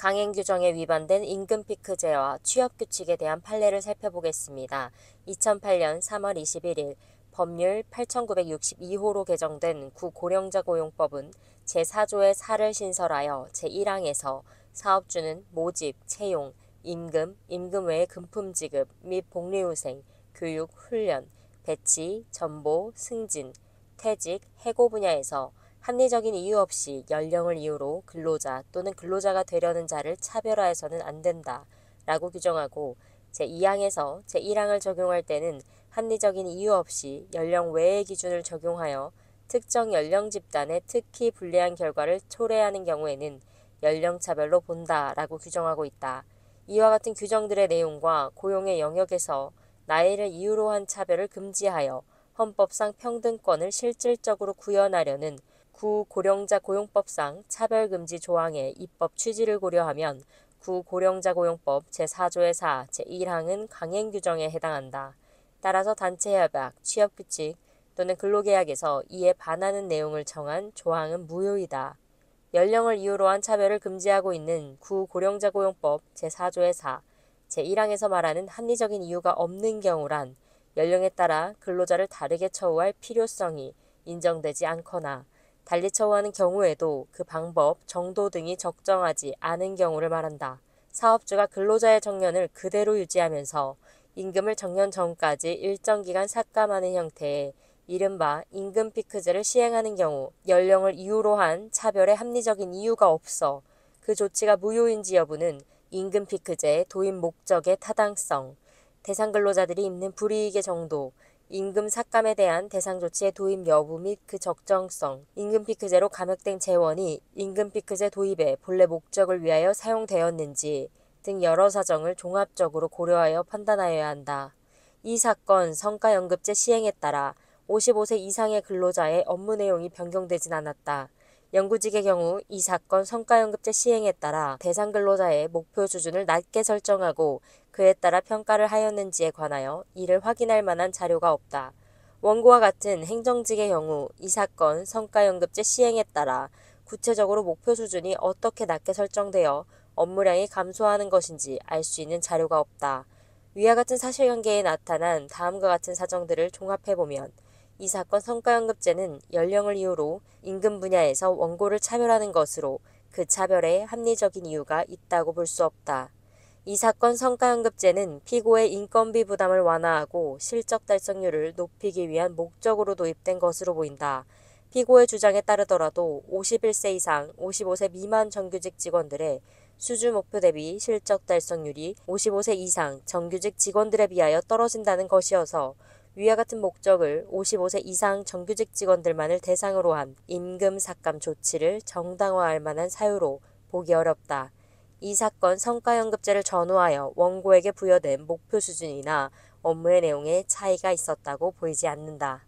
강행 규정에 위반된 임금피크제와 취업규칙에 대한 판례를 살펴보겠습니다. 2008년 3월 21일 법률 8962호로 개정된 구고령자고용법은 제4조의 4를 신설하여 제1항에서 사업주는 모집, 채용, 임금, 임금 외의 금품 지급 및 복리후생, 교육, 훈련, 배치, 전보, 승진, 퇴직, 해고 분야에서 합리적인 이유 없이 연령을 이유로 근로자 또는 근로자가 되려는 자를 차별화해서는 안 된다 라고 규정하고 제2항에서 제1항을 적용할 때는 합리적인 이유 없이 연령 외의 기준을 적용하여 특정 연령 집단에 특히 불리한 결과를 초래하는 경우에는 연령차별로 본다 라고 규정하고 있다. 이와 같은 규정들의 내용과 고용의 영역에서 나이를 이유로 한 차별을 금지하여 헌법상 평등권을 실질적으로 구현하려는 구고령자고용법상 차별금지 조항의 입법 취지를 고려하면 구고령자고용법 제4조의 4, 제1항은 강행규정에 해당한다. 따라서 단체협약, 취업규칙 또는 근로계약에서 이에 반하는 내용을 정한 조항은 무효이다. 연령을 이유로 한 차별을 금지하고 있는 구고령자고용법 제4조의 4, 제1항에서 말하는 합리적인 이유가 없는 경우란 연령에 따라 근로자를 다르게 처우할 필요성이 인정되지 않거나 달리 처우하는 경우에도 그 방법, 정도 등이 적정하지 않은 경우를 말한다. 사업주가 근로자의 정년을 그대로 유지하면서 임금을 정년 전까지 일정 기간 삭감하는 형태의 이른바 임금피크제를 시행하는 경우 연령을 이유로 한 차별에 합리적인 이유가 없어 그 조치가 무효인지 여부는 임금피크제의 도입 목적의 타당성, 대상 근로자들이 입는 불이익의 정도, 임금 삭감에 대한 대상 조치의 도입 여부 및 그 적정성, 임금피크제로 감액된 재원이 임금피크제 도입의 본래 목적을 위하여 사용되었는지 등 여러 사정을 종합적으로 고려하여 판단하여야 한다. 이 사건 성과연급제 시행에 따라 55세 이상의 근로자의 업무 내용이 변경되진 않았다. 영구직의 경우 이 사건 성과연급제 시행에 따라 대상 근로자의 목표 수준을 낮게 설정하고 그에 따라 평가를 하였는지에 관하여 이를 확인할 만한 자료가 없다. 원고와 같은 행정직의 경우 이 사건 성과연급제 시행에 따라 구체적으로 목표 수준이 어떻게 낮게 설정되어 업무량이 감소하는 것인지 알 수 있는 자료가 없다. 위와 같은 사실관계에 나타난 다음과 같은 사정들을 종합해보면 이 사건 성과연급제는 연령을 이유로 임금 분야에서 원고를 차별하는 것으로 그 차별에 합리적인 이유가 있다고 볼 수 없다. 이 사건 성과연급제는 피고의 인건비 부담을 완화하고 실적 달성률을 높이기 위한 목적으로 도입된 것으로 보인다. 피고의 주장에 따르더라도 51세 이상 55세 미만 정규직 직원들의 수주 목표 대비 실적 달성률이 55세 이상 정규직 직원들에 비하여 떨어진다는 것이어서 위와 같은 목적을 55세 이상 정규직 직원들만을 대상으로 한 임금 삭감 조치를 정당화할 만한 사유로 보기 어렵다. 이 사건 성과연급제를 전후하여 원고에게 부여된 목표 수준이나 업무의 내용에 차이가 있었다고 보이지 않는다.